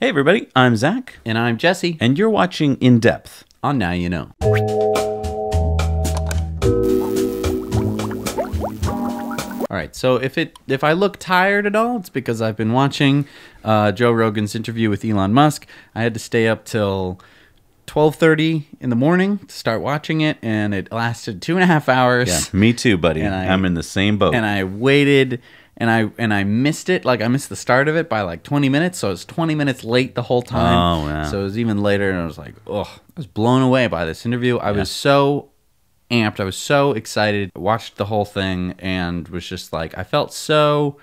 Hey everybody, I'm Zach. And I'm Jesse. And you're watching In Depth on Now You Know. All right, so if I look tired at all, it's because I've been watching Joe Rogan's interview with Elon Musk. I had to stay up till 12:30 in the morning to start watching it, and it lasted 2.5 hours. Yeah, me too, buddy. I'm in the same boat. And I waited, and I missed it. Like, I missed the start of it by like 20 minutes, so I was 20 minutes late the whole time. Oh, yeah. So it was even later, and I was like, I was blown away by this interview. I was so amped. I was so excited. I watched the whole thing and was just like, I felt so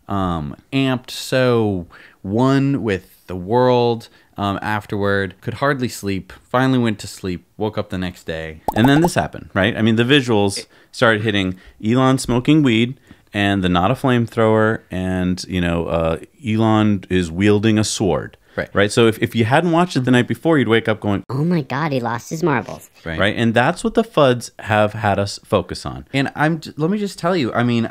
amped, so one with the world. Afterward, could hardly sleep, finally went to sleep, woke up the next day. And then this happened, right? I mean, the visuals started hitting Elon smoking weed and the not a flamethrower, and, Elon is wielding a sword. Right. So if you hadn't watched it the night before, you'd wake up going, oh my God, he lost his marbles. Right. And that's what the FUDs have had us focus on. And let me just tell you, I mean,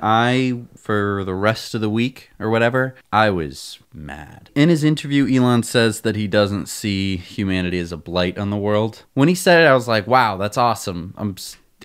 for the rest of the week or whatever, I was mad. In his interview, Elon says that he doesn't see humanity as a blight on the world. When he said it, I was like, wow, that's awesome.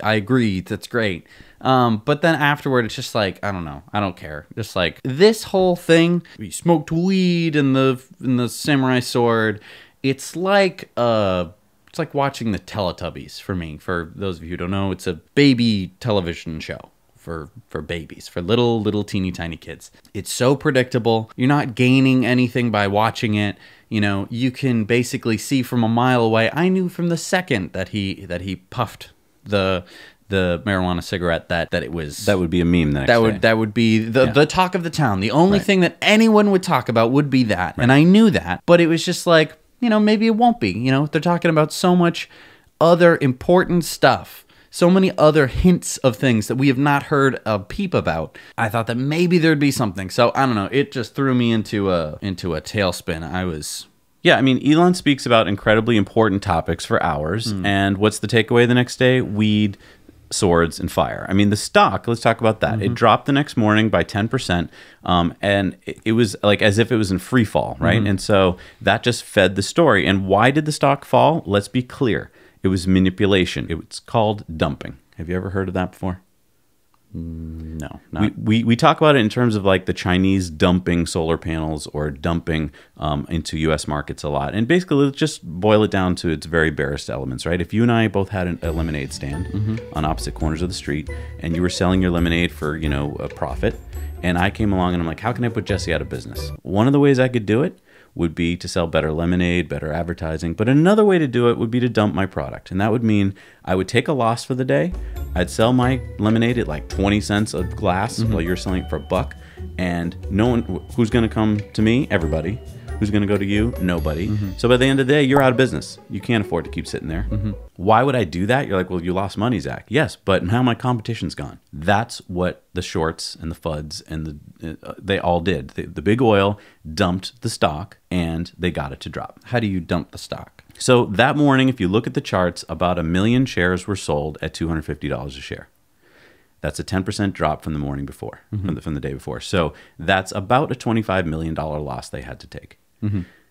I agree. That's great. But then afterward, it's just like, I don't know. I don't care. Just like this whole thing, he smoked weed and the samurai sword. It's like watching the Teletubbies for me. For those of you who don't know, it's a baby television show for babies, for little teeny tiny kids. It's so predictable. You're not gaining anything by watching it. You can basically see from a mile away. I knew from the second that he puffed the marijuana cigarette that it was... That would be a meme the next day. That would be the talk of the town. The only thing that anyone would talk about would be that. Right. And I knew that. But it was just like, maybe it won't be. They're talking about so much other important stuff. So many other hints of things that we have not heard a peep about. I thought that maybe there'd be something. So, I don't know. It just threw me into a tailspin. I was... Yeah, I mean, Elon speaks about incredibly important topics for hours. And what's the takeaway the next day? Weed, swords, and fire. I mean, the stock, let's talk about that. It dropped the next morning by 10%, and it was like as if it was in free fall, right? And so that just fed the story. And why did the stock fall? Let's be clear. It was manipulation. It's called dumping. Have you ever heard of that before? No. We talk about it in terms of like the Chinese dumping solar panels or dumping into U.S. markets a lot. And basically, let's just boil it down to its very barest elements, right? If you and I both had a lemonade stand on opposite corners of the street, and you were selling your lemonade for, a profit, and I came along and I'm like, how can I put Jesse out of business? One of the ways I could do it would be to sell better lemonade, better advertising. But another way to do it would be to dump my product. And that would mean I would take a loss for the day. I'd sell my lemonade at like 20 cents a glass while you're selling it for $1. And no one, who's going to come to me? Everybody. Who's going to go to you? Nobody. So by the end of the day, you're out of business. You can't afford to keep sitting there. Why would I do that? You're like, well, you lost money, Zach. Yes, but now my competition's gone. That's what the shorts and the FUDs and they all did. The big oil dumped the stock and they got it to drop. How do you dump the stock? So that morning, if you look at the charts, about 1 million shares were sold at $250 a share. That's a 10% drop from the morning before, from the day before. So that's about a $25 million loss they had to take.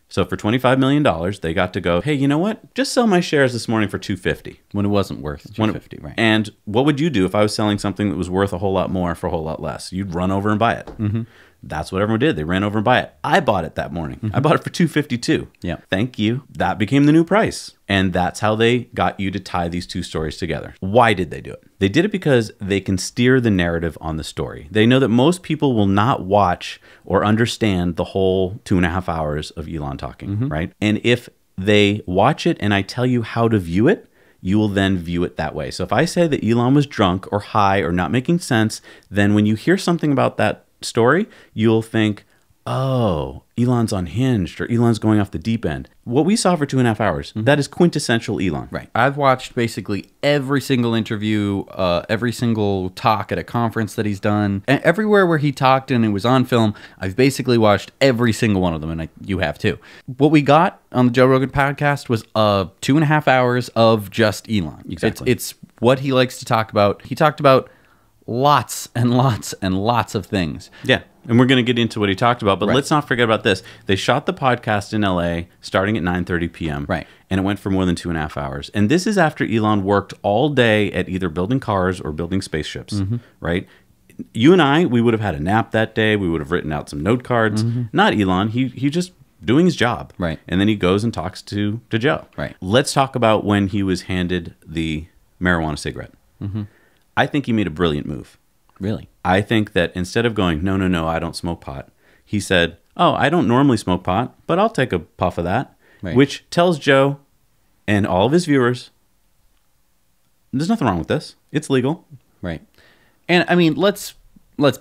So for $25 million, they got to go, hey, you know what? Just sell my shares this morning for $250. When it wasn't worth $250, right? And what would you do if I was selling something that was worth a whole lot more for a whole lot less? You'd run over and buy it. That's what everyone did. They ran over and buy it. I bought it that morning. I bought it for $252. Yeah. Thank you. That became the new price. And that's how they got you to tie these two stories together. Why did they do it? They did it because they can steer the narrative on the story. They know that most people will not watch or understand the whole 2.5 hours of Elon talking, right? And if they watch it and I tell you how to view it, you will then view it that way. So if I say that Elon was drunk or high or not making sense, then when you hear something about that story, you'll think, oh, Elon's unhinged or Elon's going off the deep end. What we saw for 2.5 hours, that is quintessential Elon. Right. I've watched basically every single interview, every single talk at a conference that he's done. And everywhere where he talked and it was on film, I've basically watched every single one of them, and you have too. What we got on the Joe Rogan podcast was 2.5 hours of just Elon. Exactly. It's what he likes to talk about. He talked about lots and lots and lots of things. Yeah. And we're going to get into what he talked about, but Right. let's not forget about this. They shot the podcast in LA starting at 9:30 p.m. Right. And it went for more than 2.5 hours. And this is after Elon worked all day at either building cars or building spaceships, right? You and I, we would have had a nap that day. We would have written out some note cards. Not Elon. He just doing his job. Right. And then he goes and talks to Joe. Right. Let's talk about when he was handed the marijuana cigarette. I think he made a brilliant move. Really? I think that instead of going, no, I don't smoke pot, he said, oh, I don't normally smoke pot, but I'll take a puff of that, Right. which tells Joe and all of his viewers, there's nothing wrong with this. It's legal. Right. And I mean, let's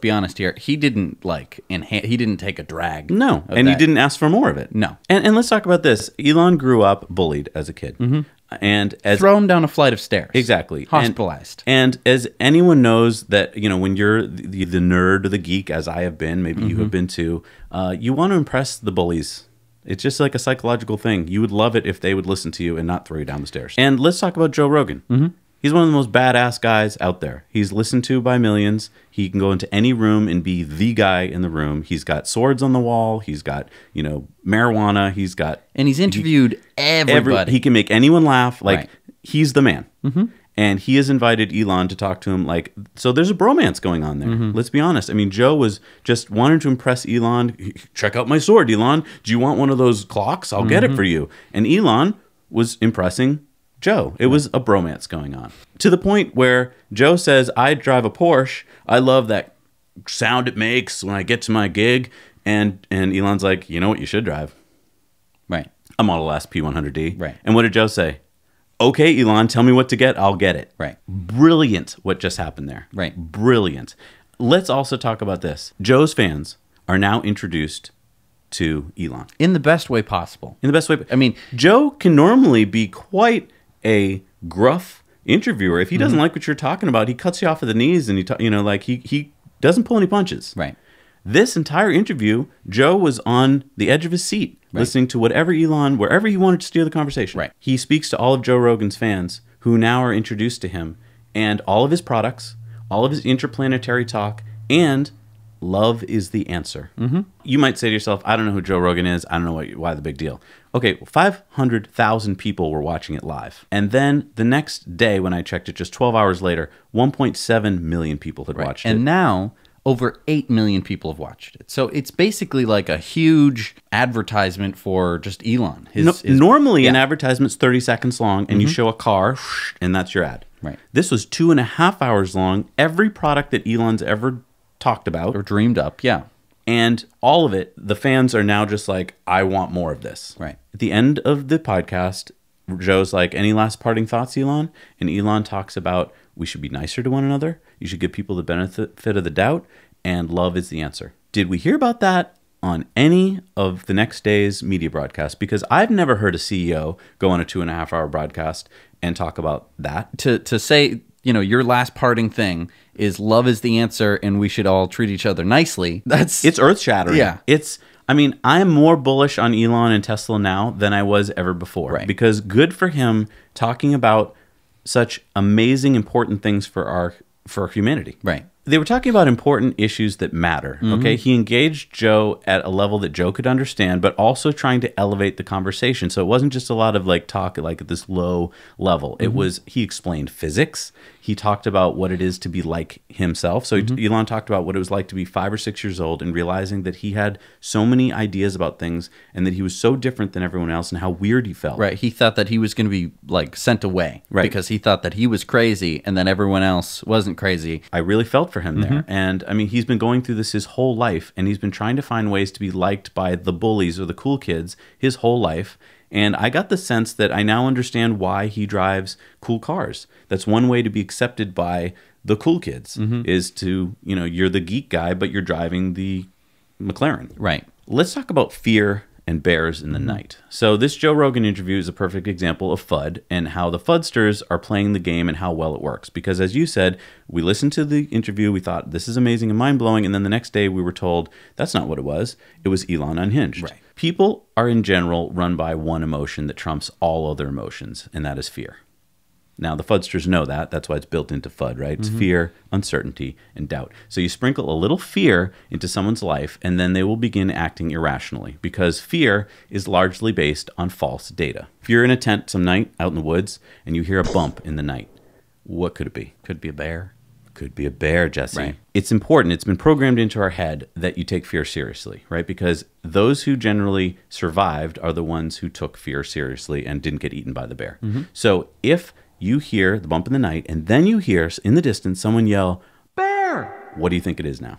be honest here. He didn't he didn't take a drag. No, of and he that. didn't ask for more of it. No. And let's talk about this. Elon grew up bullied as a kid. And as Throw him down a flight of stairs. Exactly. Hospitalized. And as anyone knows that, when you're the nerd or the geek, as I have been, maybe you have been too, you want to impress the bullies. It's just like a psychological thing. You would love it if they would listen to you and not throw you down the stairs. And let's talk about Joe Rogan. He's one of the most badass guys out there. He's listened to by millions. He can go into any room and be the guy in the room. He's got swords on the wall. He's got, marijuana. He's got... And he's interviewed everybody. He can make anyone laugh. Right. He's the man. And he has invited Elon to talk to him. So there's a bromance going on there. Let's be honest. I mean, Joe was just wanting to impress Elon. Check out my sword, Elon. Do you want one of those clocks? I'll get it for you. And Elon was impressing Joe. It was a bromance going on. To the point where Joe says, I drive a Porsche. I love that sound it makes when I get to my gig. And Elon's like, you know what you should drive? Right. A Model S P100D. Right. And what did Joe say? Okay, Elon, tell me what to get. I'll get it. Right. Brilliant what just happened there. Right. Brilliant. Let's also talk about this. Joe's fans are now introduced to Elon. In the best way possible. In the best way. I mean, Joe can normally be quite a gruff interviewer. If he doesn't like what you're talking about, he cuts you off at the knees and he doesn't pull any punches. Right. This entire interview, Joe was on the edge of his seat, listening to whatever Elon, wherever he wanted to steer the conversation. Right. He speaks to all of Joe Rogan's fans who now are introduced to him and all of his products, all of his interplanetary talk, and love is the answer. You might say to yourself, I don't know who Joe Rogan is. I don't know why the big deal. Okay, 500,000 people were watching it live. And then the next day when I checked it, just 12 hours later, 1.7 million people had watched it. And now over 8 million people have watched it. So it's basically like a huge advertisement for just Elon. Normally, an advertisement's 30 seconds long, and you show a car, and that's your ad. Right. This was 2.5 hours long. Every product that Elon's ever talked about. Or dreamed up, yeah. And all of it, the fans are now just like, I want more of this. Right. At the end of the podcast, Joe's like, any last parting thoughts, Elon? And Elon talks about we should be nicer to one another. You should give people the benefit of the doubt. And love is the answer. Did we hear about that on any of the next day's media broadcasts? Because I've never heard a CEO go on a 2.5 hour broadcast and talk about that. To say, your last parting thing is love is the answer and we should all treat each other nicely. It's earth shattering. Yeah. I'm more bullish on Elon and Tesla now than I was ever before. Right. Because good for him talking about such amazing, important things for our humanity. Right. They were talking about important issues that matter, okay? He engaged Joe at a level that Joe could understand, but also trying to elevate the conversation. So it wasn't just a lot of talk at this low level. It was, he explained physics. He talked about what it is to be like himself. So Elon talked about what it was like to be 5 or 6 years old and realizing that he had so many ideas about things and that he was so different than everyone else and how weird he felt. Right. He thought that he was going to be sent away. Right. Because he thought that he was crazy and then everyone else wasn't crazy. I really felt for him there. And he's been going through this his whole life, and he's been trying to find ways to be liked by the bullies or the cool kids his whole life. And I got the sense that I now understand why he drives cool cars. That's one way to be accepted by the cool kids is to, you're the geek guy, but you're driving the McLaren. Right. Let's talk about fear and bears in the night. So this Joe Rogan interview is a perfect example of FUD and how the FUDsters are playing the game and how well it works. Because as you said, we listened to the interview, we thought this is amazing and mind-blowing, and then the next day we were told that's not what it was. It was Elon unhinged. Right. People are in general run by one emotion that trumps all other emotions, and that is fear. Now, the FUDsters know that. That's why it's built into FUD, right? It's fear, uncertainty, and doubt. So you sprinkle a little fear into someone's life, and then they will begin acting irrationally, because fear is largely based on false data. If you're in a tent some night out in the woods and you hear a bump in the night, what could it be? Could be a bear. Could be a bear, Jesse. Right. It's important. It's been programmed into our head that you take fear seriously, right? Because those who generally survived are the ones who took fear seriously and didn't get eaten by the bear. So if you hear the bump in the night and then you hear in the distance someone yell, "Bear!" What do you think it is now?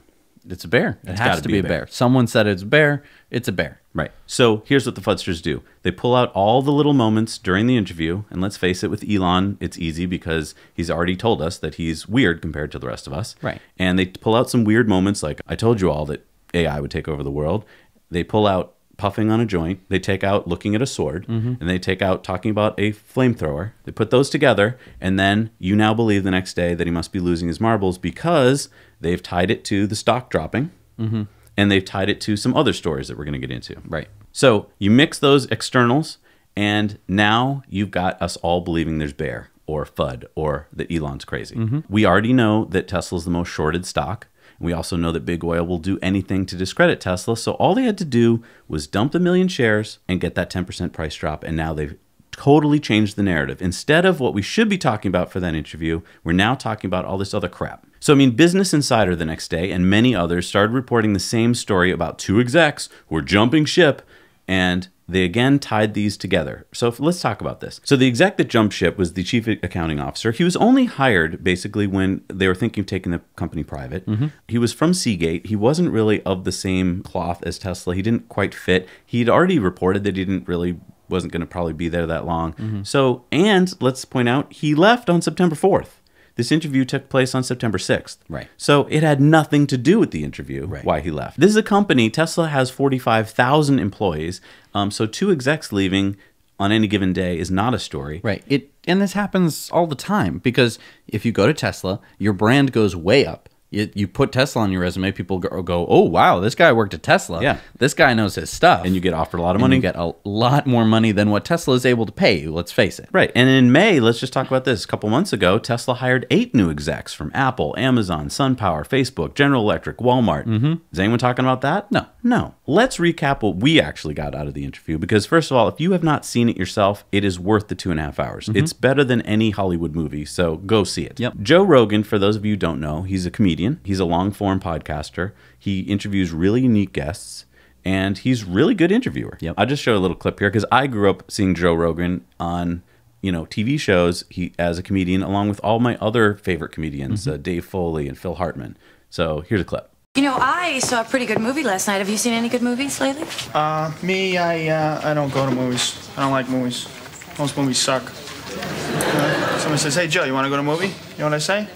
It's a bear. It has gotta to be a bear. Someone said it's a bear. It's a bear. Right. So here's what the FUDsters do. They pull out all the little moments during the interview, and let's face it, with Elon, it's easy because he's already told us that he's weird compared to the rest of us. Right. And they pull out some weird moments like, I told you all that AI would take over the world. They pull out puffing on a joint. They take out looking at a sword. And they take out talking about a flamethrower. They put those together, and then you now believe the next day that he must be losing his marbles because they've tied it to the stock dropping. And they've tied it to some other stories that we're going to get into. Right. So you mix those externals, and now you've got us all believing there's bear or FUD or that Elon's crazy. We already know that Tesla's the most shorted stock. We also know that big oil will do anything to discredit Tesla. So all they had to do was dump 1 million shares and get that 10% price drop. And now they've totally changed the narrative. Instead of what we should be talking about for that interview, we're now talking about all this other crap. So, I mean, Business Insider the next day and many others started reporting the same story about 2 execs who were jumping ship, and they again tied these together. So let's talk about this. So the exec that jumped ship was the chief accounting officer. He was only hired basically when they were thinking of taking the company private. He was from Seagate. He wasn't really of the same cloth as Tesla. He didn't quite fit. He'd already reported that he wasn't going to probably be there that long. So, and let's point out, he left on September 4th. This interview took place on September 6th. Right. So it had nothing to do with the interview, why he left. This is a company, Tesla has 45,000 employees. So 2 execs leaving on any given day is not a story. Right. And this happens all the time, because if you go to Tesla, your brand goes way up. You put Tesla on your resume, people go, oh, wow, this guy worked at Tesla. Yeah. This guy knows his stuff. And you get offered a lot of money. You get a lot more money than what Tesla is able to pay you, let's face it. Right. And in May, let's just talk about this. A couple months ago, Tesla hired 8 new execs from Apple, Amazon, SunPower, Facebook, General Electric, Walmart. Is anyone talking about that? No. Let's recap what we actually got out of the interview, because first of all, if you have not seen it yourself, it is worth the 2.5 hours. It's better than any Hollywood movie, so go see it. Yep. Joe Rogan, for those of you who don't know, he's a comedian. He's a long-form podcaster. He interviews really unique guests, and he's a really good interviewer. Yep. I'll just show a little clip here, because I grew up seeing Joe Rogan on TV shows as a comedian, along with all my other favorite comedians, Dave Foley and Phil Hartman. So here's a clip. I saw a pretty good movie last night. Have you seen any good movies lately? I don't go to movies. I don't like movies. Most movies suck. Someone says, hey, Joe, you want to go to a movie? You know what I say?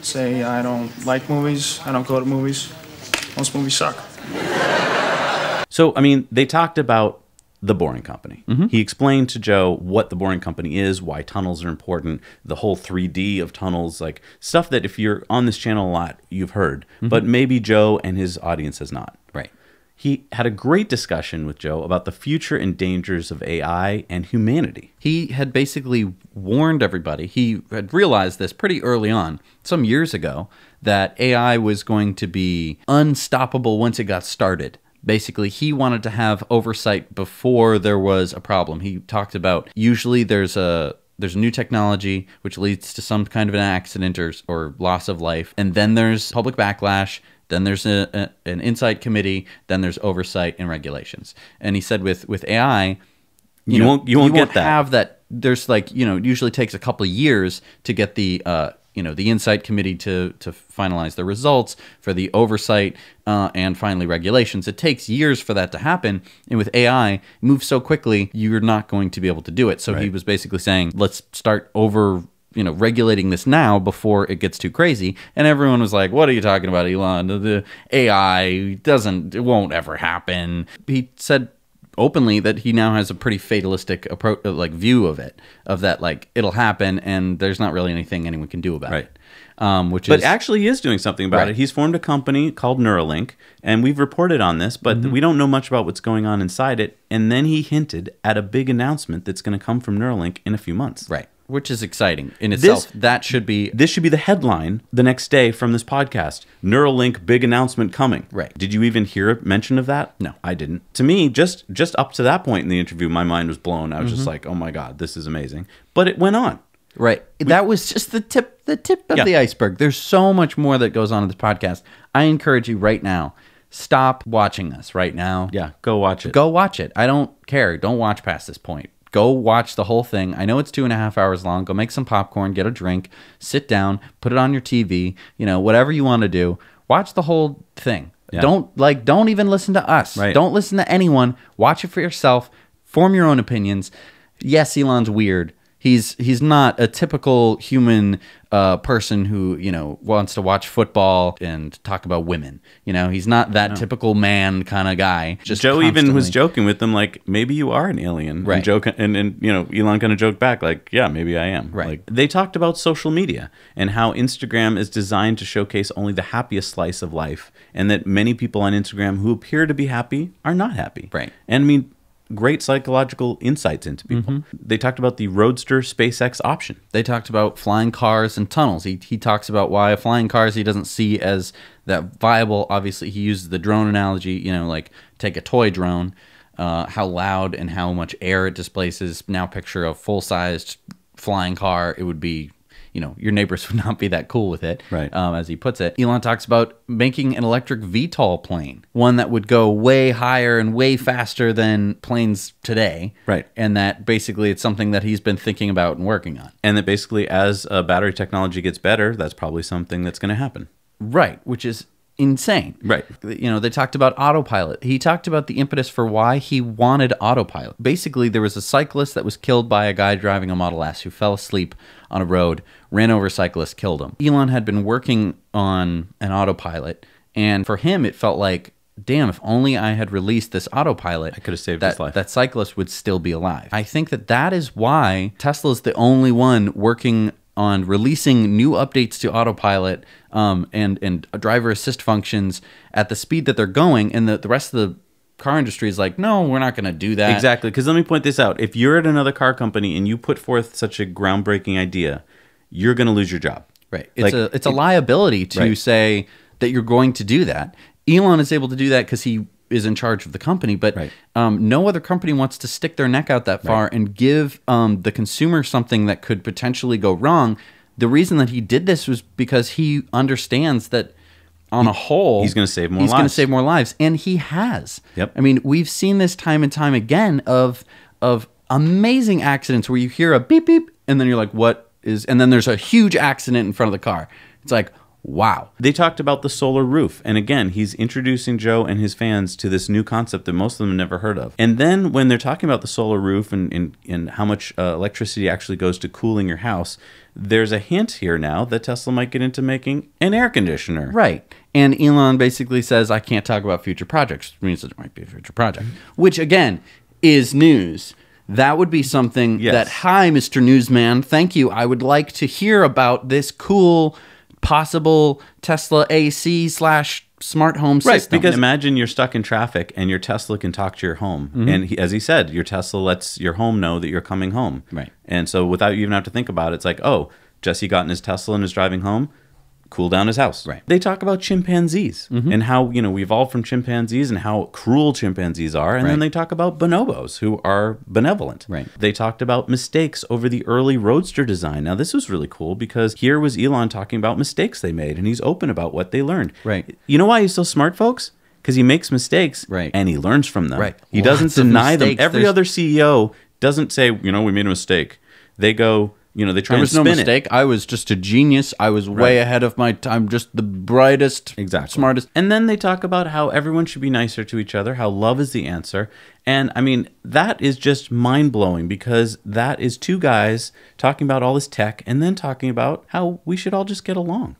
Say, I don't like movies. I don't go to movies. Most movies suck. So, I mean, they talked about The Boring Company. He explained to Joe what The Boring Company is, why tunnels are important, the whole 3D of tunnels, like stuff that if you're on this channel a lot, you've heard, but maybe Joe and his audience has not. Right. He had a great discussion with Joe about the future and dangers of AI and humanity. He had basically warned everybody. He had realized this pretty early on, some years ago, that AI was going to be unstoppable once it got started. Basically, he wanted to have oversight before there was a problem. He talked about usually there's a new technology which leads to some kind of an accident or loss of life, and then there's public backlash. Then there's an insight committee. Then there's oversight and regulations. And he said with AI, you won't get that. Have that. There's it usually takes a couple of years to get the insight committee to finalize the results, for the oversight and finally regulations. It takes years for that to happen. And with AI, it moves so quickly, you're not going to be able to do it. So He was basically saying, let's start regulating this now before it gets too crazy. And everyone was like, what are you talking about, Elon? The AI it won't ever happen. He said openly that he now has a pretty fatalistic approach, view of it, it'll happen and there's not really anything anyone can do about it. But actually he is doing something about it. He's formed a company called Neurallink, and we've reported on this, but we don't know much about what's going on inside it. And then he hinted at a big announcement that's going to come from Neurallink in a few months. which is exciting in itself. That should be... This should be the headline the next day from this podcast. Neuralink, big announcement coming. Right. Did you even hear mention of that? No. I didn't. To me, just up to that point in the interview, my mind was blown. I was just like, oh my God, this is amazing. But it went on. Right. That was just the tip of the iceberg. There's so much more that goes on in this podcast. I encourage you right now, stop watching us right now. Yeah, go watch it. Go watch it. I don't care. Don't watch past this point. Go watch the whole thing. I know it's 2.5 hours long. Go make some popcorn, get a drink, sit down, put it on your TV, whatever you want to do. Watch the whole thing. Yeah. Don't even listen to us. Right. Don't listen to anyone. Watch it for yourself. Form your own opinions. Yes, Elon's weird. He's not a typical human person who, wants to watch football and talk about women. He's not that typical man kind of guy. Just Joe even was joking with them, like, maybe you are an alien. Right. And Elon kind of joked back, like, yeah, maybe I am. Right. Like, they talked about social media and how Instagram is designed to showcase only the happiest slice of life, and that many people on Instagram who appear to be happy are not happy. Right. And I mean, great psychological insights into people. They talked about the Roadster SpaceX option. They talked about flying cars and tunnels. He talks about why flying cars he doesn't see as that viable. Obviously, he uses the drone analogy, like take a toy drone, how loud and how much air it displaces. Now picture a full-sized flying car. It would be... your neighbors would not be that cool with it, right? As he puts it. Elon talks about making an electric VTOL plane, one that would go way higher and way faster than planes today, right? And that basically it's something that he's been thinking about and working on. And that basically as battery technology gets better, that's probably something that's going to happen. Right, which is insane. Right. They talked about Autopilot. He talked about the impetus for why he wanted Autopilot. Basically, there was a cyclist that was killed by a guy driving a Model S who fell asleep on a road, ran over a cyclist, killed him. Elon had been working on an Autopilot, and for him, it felt like, damn, if only I had released this Autopilot, I could have saved his life. That cyclist would still be alive. I think that is why Tesla's the only one working on releasing new updates to Autopilot and driver assist functions at the speed that they're going, and the rest of the car industry is like, no, we're not going to do that. Exactly, because let me point this out. If you're at another car company and you put forth such a groundbreaking idea, you're going to lose your job. Right. It's a liability to say that you're going to do that. Elon is able to do that because he is in charge of the company, but no other company wants to stick their neck out that far and give the consumer something that could potentially go wrong. The reason that he did this was because he understands that on a whole, he's going to save more lives. He's going to save more lives, and he has. Yep. I mean, we've seen this time and time again of amazing accidents where you hear a beep beep, and then you're like, what is? And then there's a huge accident in front of the car. It's like, wow. They talked about the solar roof. And again, he's introducing Joe and his fans to this new concept that most of them have never heard of. And then when they're talking about the solar roof and how much electricity actually goes to cooling your house, there's a hint here now that Tesla might get into making an air conditioner. Right. And Elon basically says, I can't talk about future projects, which means it might be a future project, which again is news. That would be something that, hi, Mr. Newsman, thank you. I would like to hear about this cool possible Tesla AC / smart home system. Right, because imagine you're stuck in traffic and your Tesla can talk to your home. And as he said, your Tesla lets your home know that you're coming home. Right. And so without you even have to think about it, it's like, oh, Jesse got in his Tesla and is driving home. Cool down his house. Right. They talk about chimpanzees and how, we evolved from chimpanzees and how cruel chimpanzees are. And then they talk about bonobos who are benevolent. Right. They talked about mistakes over the early Roadster design. Now, this was really cool because here was Elon talking about mistakes they made, and he's open about what they learned. Right. You know why he's so smart, folks? Because he makes mistakes and he learns from them. Right. He doesn't deny them. Every There's... other CEO doesn't say, we made a mistake. They go... they try and spin it. There was no mistake. I was just a genius. I was way ahead of my time. Just the brightest, smartest. And then they talk about how everyone should be nicer to each other, how love is the answer. And, I mean, that is just mind-blowing because that is two guys talking about all this tech and then talking about how we should all just get along.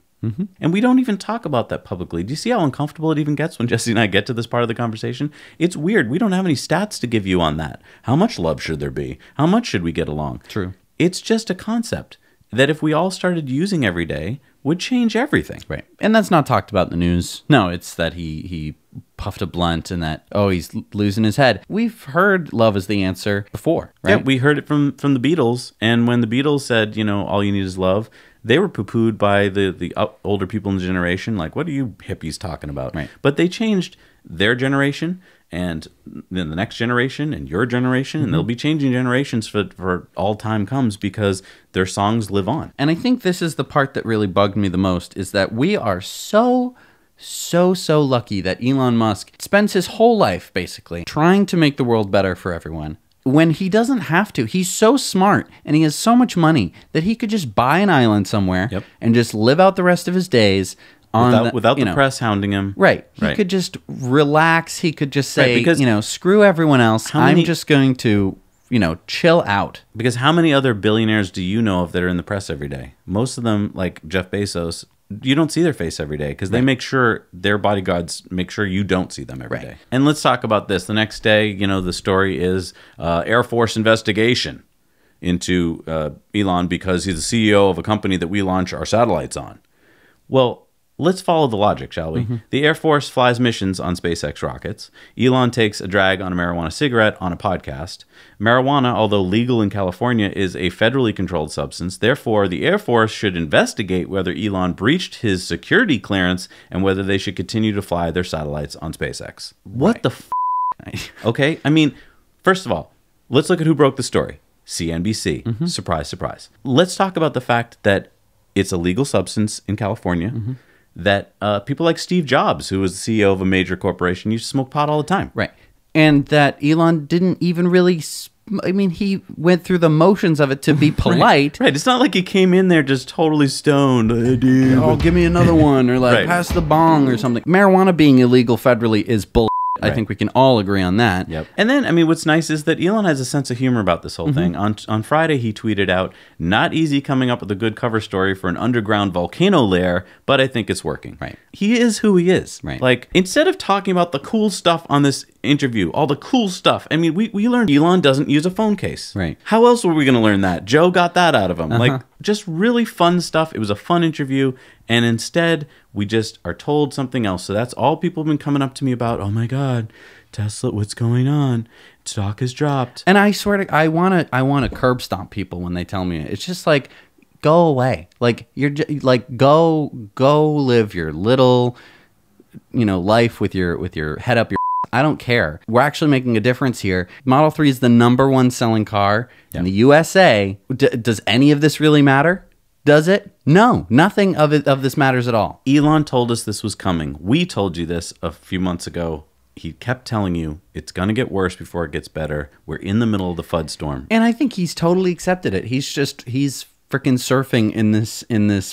And we don't even talk about that publicly. Do you see how uncomfortable it even gets when Jesse and I get to this part of the conversation? It's weird. We don't have any stats to give you on that. How much love should there be? How much should we get along? True. It's just a concept that if we all started using every day, would change everything. Right. And that's not talked about in the news. No, it's that he puffed a blunt and that, oh, he's losing his head. We've heard love is the answer before, right? Yeah, we heard it from the Beatles. And when the Beatles said, all you need is love, they were poo-pooed by the older people in the generation. Like, what are you hippies talking about? Right. But they changed their generation and then the next generation and your generation. And they'll be changing generations for all time comes because their songs live on. And I think this is the part that really bugged me the most is that we are so lucky that Elon Musk spends his whole life basically trying to make the world better for everyone when he doesn't have to. He's so smart and he has so much money that he could just buy an island somewhere and just live out the rest of his days without the press hounding him. Right. He could just relax. He could just say, because screw everyone else. I'm just going to, chill out. Because how many other billionaires do you know of that are in the press every day? Most of them, like Jeff Bezos, you don't see their face every day because they make sure their bodyguards make sure you don't see them every day. And let's talk about this. The next day, the story is Air Force investigation into Elon because he's the CEO of a company that we launch our satellites on. Well, let's follow the logic, shall we? The Air Force flies missions on SpaceX rockets. Elon takes a drag on a marijuana cigarette on a podcast. Marijuana, although legal in California, is a federally controlled substance. Therefore, the Air Force should investigate whether Elon breached his security clearance and whether they should continue to fly their satellites on SpaceX. What the f***? Okay, I mean, first of all, let's look at who broke the story. CNBC. Surprise, surprise. Let's talk about the fact that it's a legal substance in California. That people like Steve Jobs, who was the CEO of a major corporation, used to smoke pot all the time. Right. And that Elon didn't even really... he went through the motions of it to be polite. Right. It's not like he came in there just totally stoned. Hey, dude. Oh, give me another one. Or pass the bong or something. Marijuana being illegal federally is bull. I think we can all agree on that. Yep. And then, what's nice is that Elon has a sense of humor about this whole thing. On Friday, he tweeted out, "Not easy coming up with a good cover story for an underground volcano lair, but I think it's working." Right. He is who he is. Right. Like, instead of talking about the cool stuff on this interview, all the cool stuff, we learned Elon doesn't use a phone case. Right. How else were we going to learn that? Joe got that out of him. Like, just really fun stuff. It was a fun interview. And instead, we just are told something else. So that's all people have been coming up to me about. Oh, my God. Tesla, what's going on? Stock has dropped. And I swear to I want to curb stomp people when they tell me it. It's just like, go away. Like go live your little life with your head up your I don't care. We're actually making a difference here. Model 3 is the #1 selling car in the USA. Does any of this really matter? Does it? No, nothing of this matters at all. Elon told us this was coming. We told you this a few months ago. He kept telling you it's going to get worse before it gets better. We're in the middle of the FUD storm. And I think he's totally accepted it. He's freaking surfing in this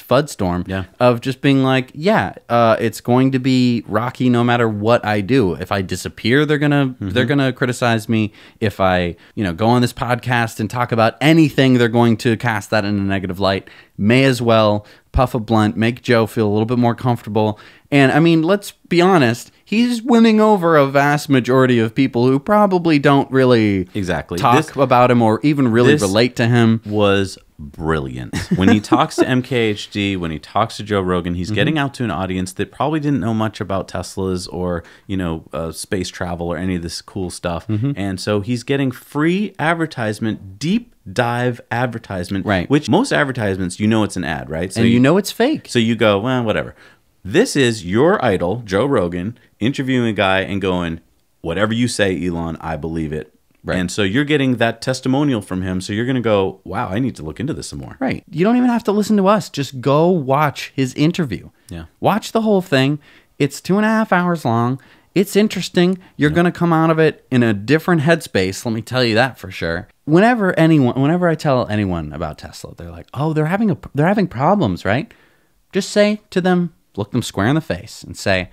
FUD storm of just being like, it's going to be rocky no matter what I do. If I disappear, they're gonna criticize me. If I go on this podcast and talk about anything, they're going to cast that in a negative light. May as well puff a blunt, make Joe feel a little bit more comfortable. And let's be honest, he's winning over a vast majority of people who probably don't really talk about him or even really relate to him. Was brilliant. When he talks to MKHD, when he talks to Joe Rogan, he's getting out to an audience that probably didn't know much about Teslas or, space travel or any of this cool stuff. And so he's getting free advertisement, deep dive advertisement, which most advertisements, it's an ad, right? So and it's fake. So you go, well, whatever. This is your idol, Joe Rogan, interviewing a guy and going, whatever you say, Elon, I believe it. Right. And so you're getting that testimonial from him. So you're going to go, wow, I need to look into this some more. Right. You don't even have to listen to us. Just go watch his interview. Yeah. Watch the whole thing. It's 2.5 hours long. It's interesting. You're going to come out of it in a different headspace. Let me tell you that for sure. Whenever I tell anyone about Tesla, they're like, oh, they're having problems, right? Just say to them, look them square in the face and say,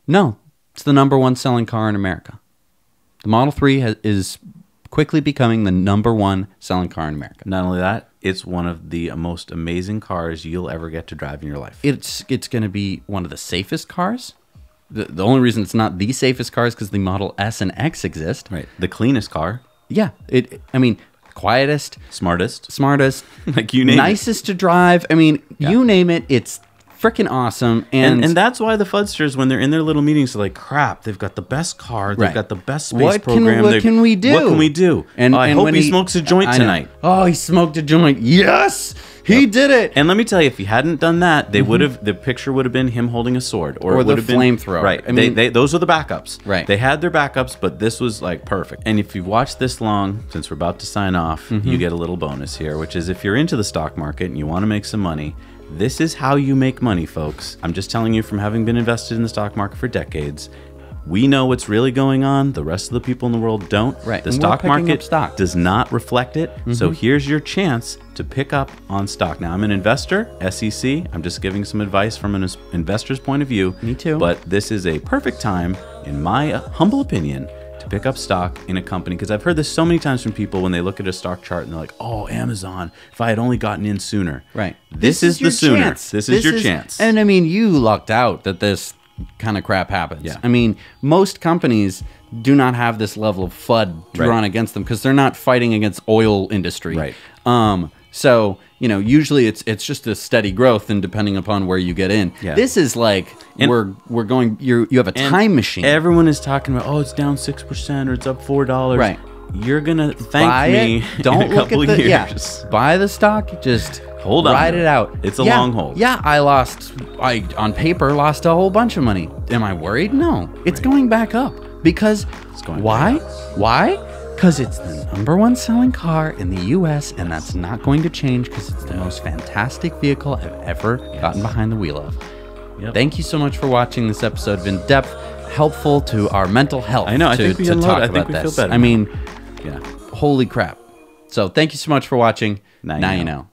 no, it's the #1 selling car in America. The Model 3 is quickly becoming the #1 selling car in America. Not only that, it's one of the most amazing cars you'll ever get to drive in your life. It's going to be one of the safest cars. The only reason it's not the safest car is because the Model S and X exist. Right. The cleanest car. Yeah. Quietest. Smartest. Like you name nicest to drive. You name it, it's freaking awesome. And that's why the FUDsters, when they're in their little meetings, are like, crap, they've got the best car, they've got the best space program. What can we do? What can we do? And I hope he smokes a joint tonight. Oh, he smoked a joint. Yes, he did it. And let me tell you, if he hadn't done that, they would have. The picture would have been him holding a sword, or it the would have been flamethrower. Right. I mean, those are the backups. Right. They had their backups, but this was like perfect. And if you've watched this long, since we're about to sign off, you get a little bonus here, which is if you're into the stock market and you want to make some money. This is how you make money, folks. I'm just telling you from having been invested in the stock market for decades. We know what's really going on. The rest of the people in the world don't. Right. The And stock we're picking market up stock. does not reflect it. So here's your chance to pick up on stock. Now, I'm an investor, SEC. I'm just giving some advice from an investor's point of view. Me too. But this is a perfect time, in my humble opinion, to pick up stock in a company, because I've heard this so many times from people when they look at a stock chart and they're like, oh, Amazon, if I had only gotten in sooner. Right. This is the sooner. This is your chance. And I mean, you lucked out that this kind of crap happens. Yeah. I mean, most companies do not have this level of FUD drawn against them because they're not fighting against oil industry. Right. So, you know, usually it's just a steady growth, and depending upon where you get in. Yeah. This is like we're going. You have a time machine. Everyone is talking about, oh, it's down 6% or it's up $4. Right. You're gonna thank Buy me it. Don't in a look couple at the of years. yeah. Buy the stock. Just Hold on. ride it out. It's a long hold. Yeah, I on paper lost a whole bunch of money. Am I worried? No, it's going back up because going why? Why? Because it's the #1 selling car in the U.S. and that's not going to change because it's the most fantastic vehicle I've ever gotten behind the wheel of. Yep. Thank you so much for watching this episode of In Depth. Helpful to our mental health. I know. I to, think we to unload. talk I think about we this. feel better I mean, Yeah. holy crap. So thank you so much for watching. Now you know.